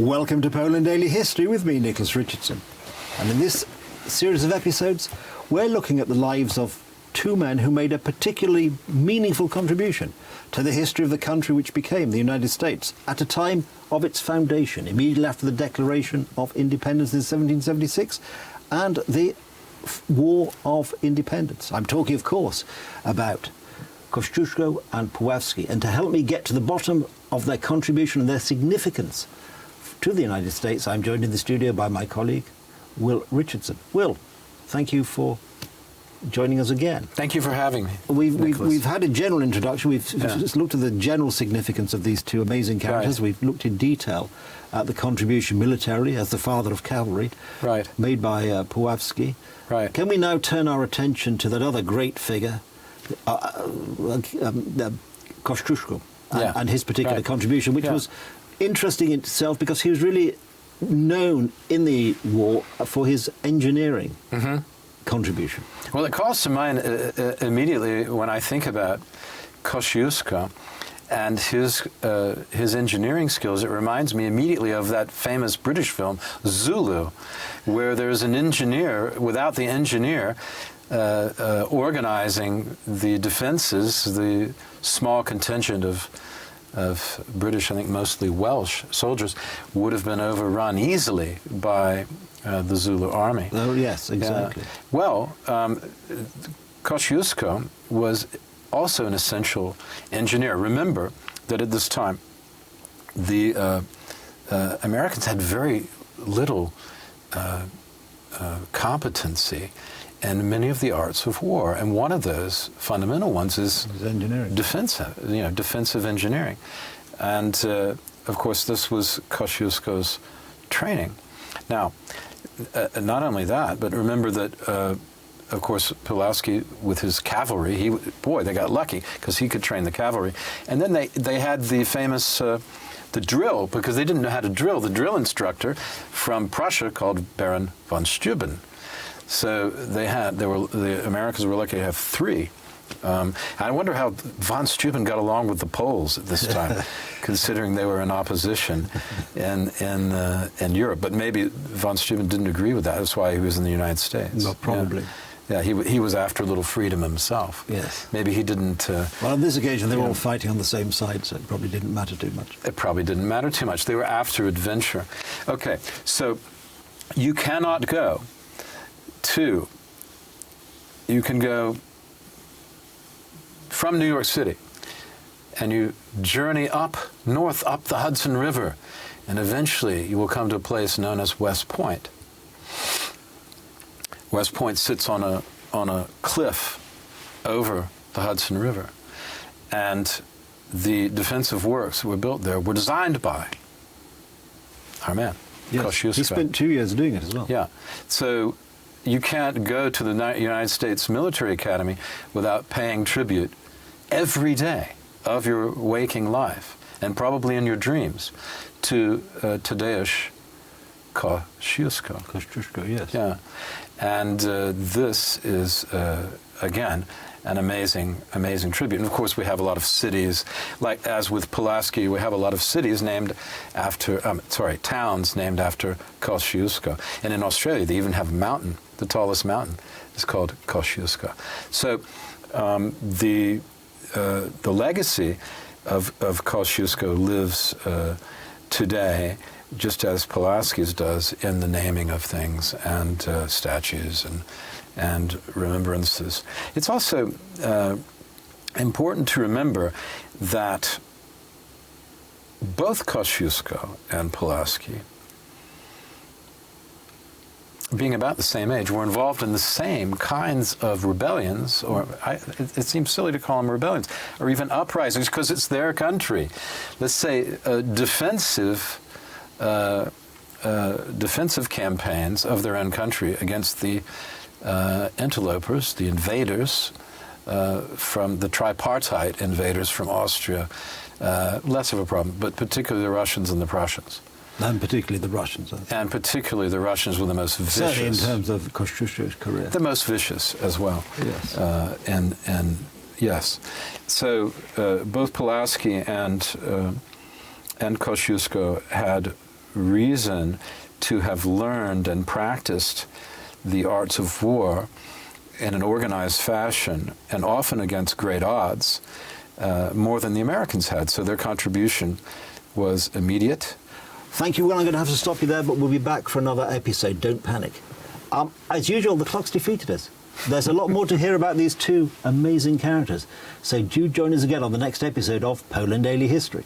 Welcome to Poland Daily History with me, Nicholas Richardson. And in this series of episodes, we're looking at the lives of two men who made a particularly meaningful contribution to the history of the country which became the United States at a time of its foundation, immediately after the Declaration of Independence in 1776 and the War of Independence. I'm talking, of course, about Kosciusko and Puławski. And to help me get to the bottom of their contribution and their significance to the United States, I'm joined in the studio by my colleague, Will Richardson. Will, thank you for joining us again. Thank you for having me. We've had a general introduction. We've just looked at the general significance of these two amazing characters. Right. We've looked in detail at the contribution militarily as the father of cavalry made by Puławski. Right. Can we now turn our attention to that other great figure, Kosciusko, and his particular contribution, which was interesting in itself because he was really known in the war for his engineering contribution. Well, it calls to mind immediately when I think about Kosciusko and his engineering skills. It reminds me immediately of that famous British film Zulu, where there's an engineer without the engineer organizing the defenses, the small contingent of British, I think mostly Welsh soldiers, would have been overrun easily by the Zulu army. Oh, yes, exactly. Well, Kosciusko was also an essential engineer. Remember that at this time, the Americans had very little competency in many of the arts of war, and one of those fundamental ones is engineering, defensive engineering, and of course this was Kosciusko's training. Now, not only that, but remember that, of course, Puławski with his cavalry, they got lucky because he could train the cavalry, and then they had the famous the drill, because they didn't know how to drill. The drill instructor from Prussia called Baron von Steuben. So the Americans were lucky to have three. I wonder how von Steuben got along with the Poles at this time, considering they were in opposition in Europe. But maybe von Steuben didn't agree with that. That's why he was in the United States. Well, probably. Yeah, he was after a little freedom himself. Yes. Maybe he didn't... well, on this occasion, they were all fighting on the same side, so it probably didn't matter too much. It probably didn't matter too much. They were after adventure. Okay, so you cannot go to... You can go from New York City, and you journey up north, up the Hudson River, and eventually you will come to a place known as West Point. West Point sits on a cliff over the Hudson River, and the defensive works that were built there were designed by our man, Kosciusko. He spent 2 years doing it as well. Yeah, so you can't go to the United States Military Academy without paying tribute every day of your waking life, and probably in your dreams, to Tadeusz Kosciusko. Kosciusko, yes. Yeah, and this is, again, an amazing tribute. And of course, we have a lot of cities, like as with Puławski, we have a lot of cities named after, towns named after Kosciusko. And in Australia, they even have a mountain. The tallest mountain is called Kosciusko. So the legacy of Kosciusko lives today, just as Puławski's does, in the naming of things and statues and remembrances. It's also important to remember that both Kosciusko and Puławski, being about the same age, were involved in the same kinds of rebellions, or it seems silly to call them rebellions, or even uprisings, because it's their country. Let's say defensive campaigns of their own country against the interlopers, the invaders, from the tripartite invaders from Austria, less of a problem, but particularly the Russians and the Prussians. And particularly the Russians. And particularly the Russians were the most vicious. Certainly in terms of Kosciusko's career. The most vicious as well. Yes. And yes. So both Puławski and Kosciusko had reason to have learned and practiced the arts of war in an organized fashion, and often against great odds, more than the Americans had. So their contribution was immediate. Thank you. Well, I'm going to have to stop you there, but we'll be back for another episode. Don't panic. As usual, the clock's defeated us. There's a lot more to hear about these two amazing characters. So do join us again on the next episode of Poland Daily History.